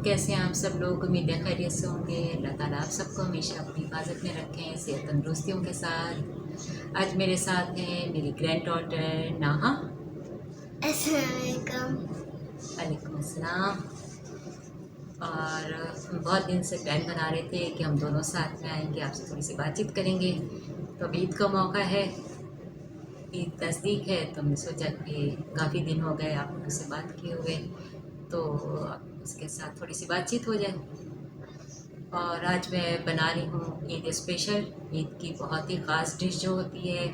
कैसे हैं आप सब लोग? उम्मीद है खैरियत से होंगे। अल्लाह ताला आप सबको हमेशा अपनी हिफाजत में रखें, सेहत तंदुरुस्तियों के साथ। आज मेरे साथ हैं मेरी ग्रैंड डॉटर नाहा। अस्सलाम वालेकुम अस्सलाम। और हम बहुत दिन से प्लान बना रहे थे कि हम दोनों साथ में आएंगे, आपसे थोड़ी सी बातचीत करेंगे। तो अब ईद का मौका है, ईद नज़दीक है, तो हमने सोचा कि काफ़ी दिन हो गए आप लोगों से बात किए हुए, तो अब इसके साथ थोड़ी सी बातचीत हो जाए। और आज मैं बना रही हूँ ईद स्पेशल, ईद की बहुत ही ख़ास डिश जो होती है।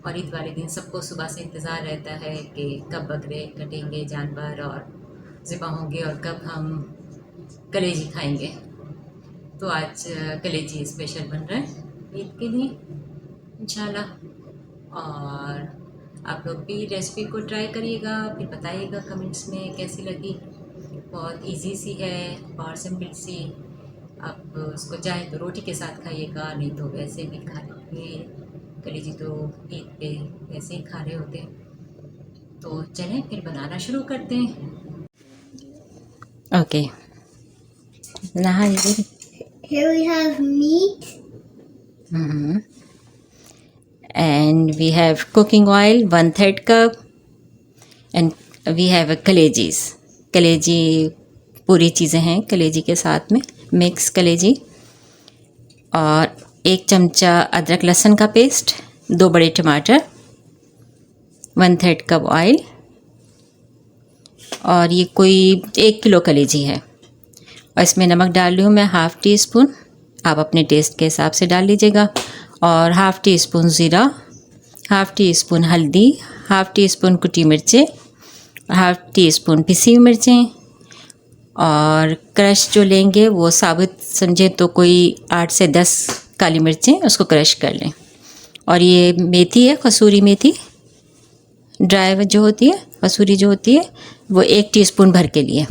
और ईद वाले दिन सबको सुबह से इंतज़ार रहता है कि कब बकरे कटेंगे जानवर और ज़िबा होंगे और कब हम कलेजी खाएंगे। तो आज कलेजी स्पेशल बन रहा है ईद के लिए इंशाल्लाह। और आप लोग भी रेसिपी को ट्राई करिएगा, फिर बताइएगा कमेंट्स में कैसी लगी। बहुत इजी सी है और सिंपल सी। आप उसको चाहे तो रोटी के साथ खाइएगा, नहीं तो वैसे भी खा लीजिए। कलेजी तो ईद पे वैसे ही खा रहे होते हैं। तो चलें फिर बनाना शुरू करते हैं। ओके नहा लीजिए। Here we have meat. And we have cooking oil 1/3 cup, and we have a कलेजीज। कलेजी पूरी चीज़ें हैं कलेजी के साथ में, मिक्स कलेजी। और 1 चमचा अदरक लहसुन का पेस्ट, 2 बड़े टमाटर, 1/3 कप ऑयल। और ये कोई 1 किलो कलेजी है। और इसमें नमक डाल रही हूँ मैं 1/2 टी स्पून, आप अपने टेस्ट के हिसाब से डाल लीजिएगा। और 1/2 टी स्पून ज़ीरा, 1/2 टी स्पून हल्दी, 1/2 टी स्पून कुटी मिर्चें, 1/2 टी स्पून पिसी हुई मिर्चें। और क्रश जो लेंगे वो साबुत समझे तो कोई 8 से 10 काली मिर्चें, उसको क्रश कर लें। और ये मेथी है, कसूरी मेथी ड्राई जो होती है, कसूरी जो होती है वो 1 टीस्पून भर के लिए।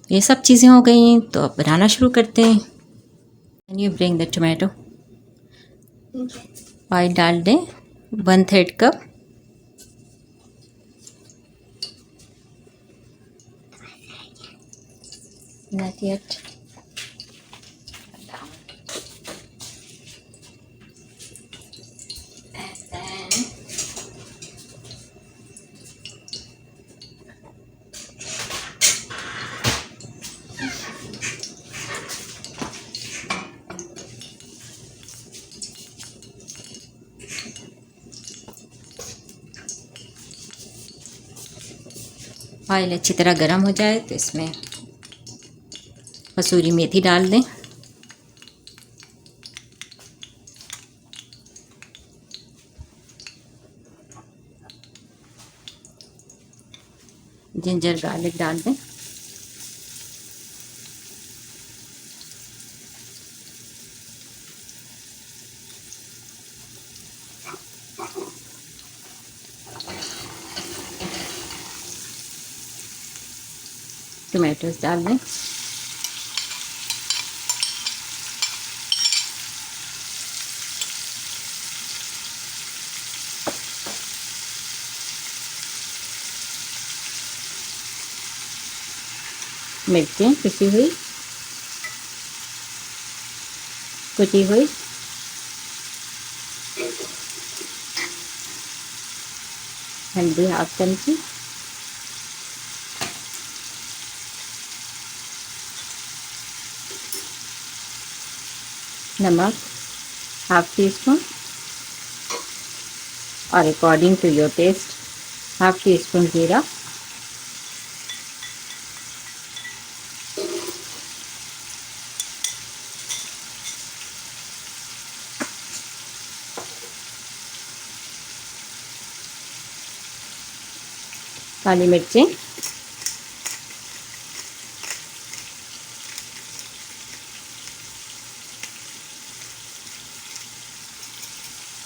ये सब चीज़ें हो गई, तो अब बनाना शुरू करते हैं। Can you bring the tomato? Oil डाल दें 1/3 कप। Not yet. ऑयल अच्छी तरह गर्म हो जाए तो इसमें कसूरी मेथी डाल दें। जिंजर गार्लिक डाल दें। टमाटोस डाल दें। मिर्चें पिसी हुई, कुटी हुई, हल्दी 1/2 चमची, नमक 1/2 टी स्पून, और according to your taste 1/2 teaspoon जीरा। काली मिर्चें,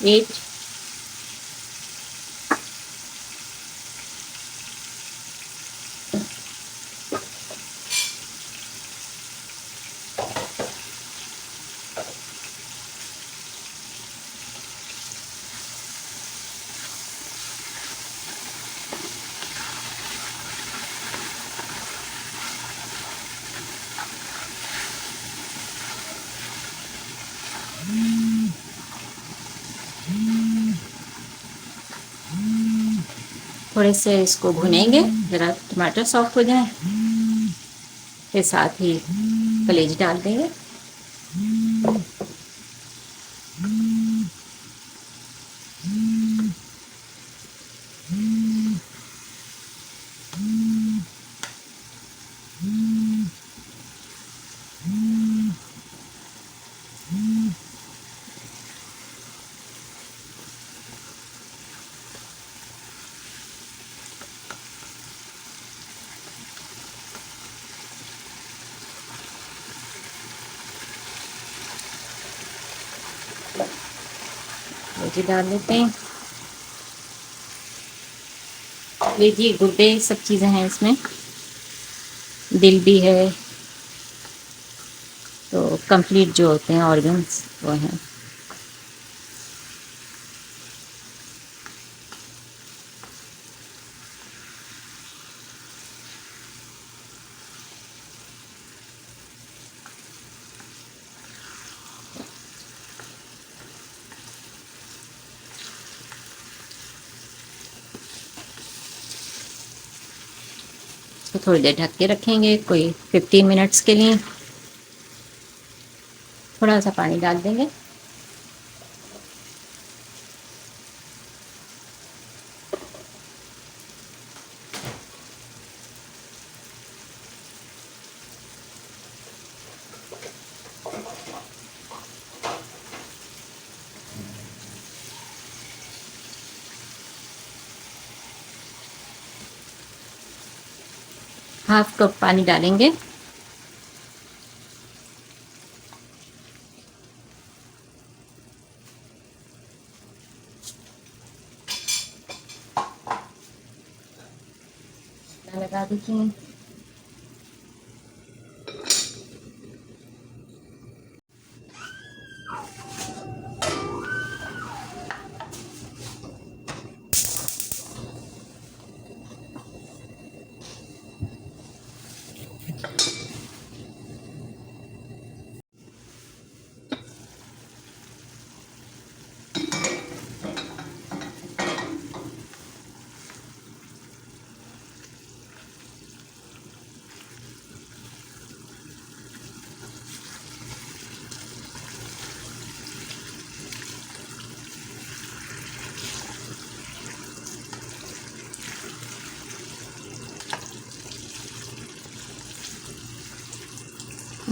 एक थोड़े से इसको भुनेंगे, ज़रा टमाटर सॉफ्ट हो जाए, फिर साथ ही कलेजी डाल देंगे। कलेजी डाल लेते हैं। लीजिए, गुर्दे सब चीज़ें हैं इसमें, दिल भी है, तो कंप्लीट जो होते हैं ऑर्गन्स वो हैं। इसको थोड़ी देर ढक के रखेंगे, कोई 15 मिनट्स के लिए। थोड़ा सा पानी डाल देंगे। हाफ कप पानी डालेंगे। लगा दीजिए।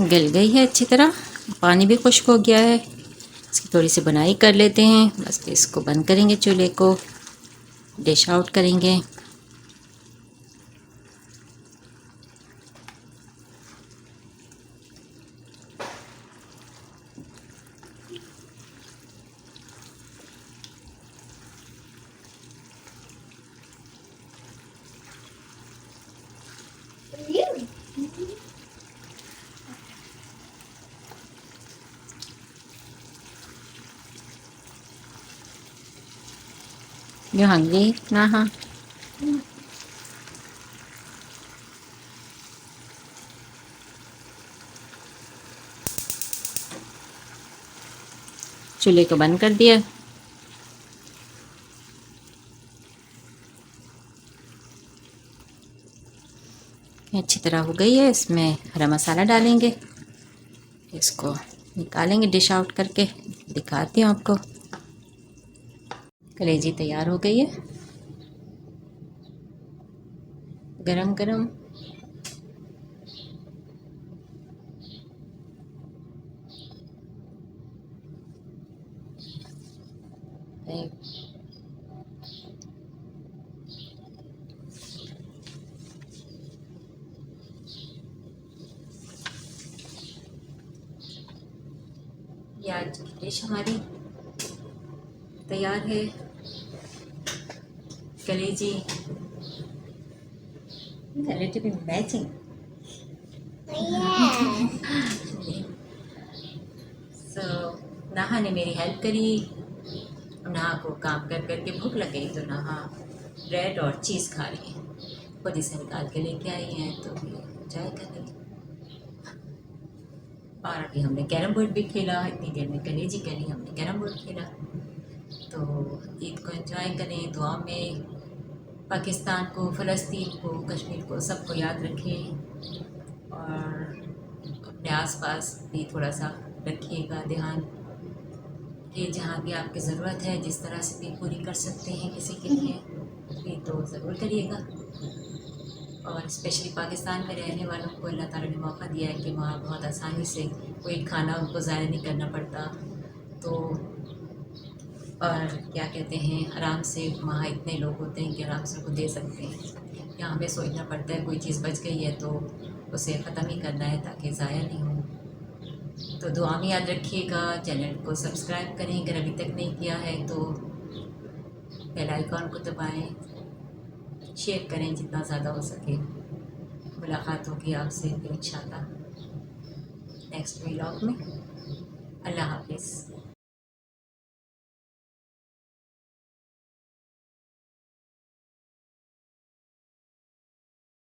गल गई है अच्छी तरह, पानी भी खुश्क हो गया है। इसकी थोड़ी सी बनाई कर लेते हैं, बस इसको बंद करेंगे, चूल्हे को डिश आउट करेंगे। You hungry, Naha? चूल्हे को बंद कर दिया। अच्छी तरह हो गई है। इसमें हरा मसाला डालेंगे, इसको निकालेंगे डिश आउट करके, दिखाती हूँ आपको। कलेजी तैयार हो गई है, गरम गरम। ये आज की डिश हमारी तैयार है, कलेजी। A little bit matching. Yeah. So, नाहा ने मेरी हेल्प करी। नाहा को काम कर करके भूख लग गई, तो नाहा ब्रेड और चीज़ खा रही है, खुद इसे निकाल के लेके आई हैं, तो एंजॉय कर रही है। और अभी हमने कैरम बोर्ड भी खेला, इतनी देर में कलेजी करी, हमने कैरम बोर्ड खेला। तो ईद को एंजॉय करें, दुआ में पाकिस्तान को, फ़लस्तीन को, कश्मीर को, सबको याद रखें और अपने आसपास भी थोड़ा सा रखिएगा ध्यान कि जहाँ भी आपकी ज़रूरत है जिस तरह से भी पूरी कर सकते हैं किसी के लिए भी तो ज़रूर करिएगा। और स्पेशली पाकिस्तान में रहने वालों को अल्लाह ताला ने मौका दिया है कि वहाँ बहुत आसानी से कोई खाना उनको ज़ाया नहीं करना पड़ता, तो और क्या कहते हैं आराम से वहाँ इतने लोग होते हैं कि आराम से उनको दे सकते हैं। यहाँ हमें सोचना पड़ता है कोई चीज़ बच गई है तो उसे ख़त्म ही करना है ताकि ज़ाया नहीं हो। तो दुआ में याद रखिएगा, चैनल को सब्सक्राइब करें अगर अभी तक नहीं किया है तो, बेल आइकॉन को दबाएं, शेयर करें जितना ज़्यादा हो सके। मुलाकात होगी आपसे फिर इंशाल्लाह नेक्स्ट व्लॉग में। अल्लाह हाफिज़।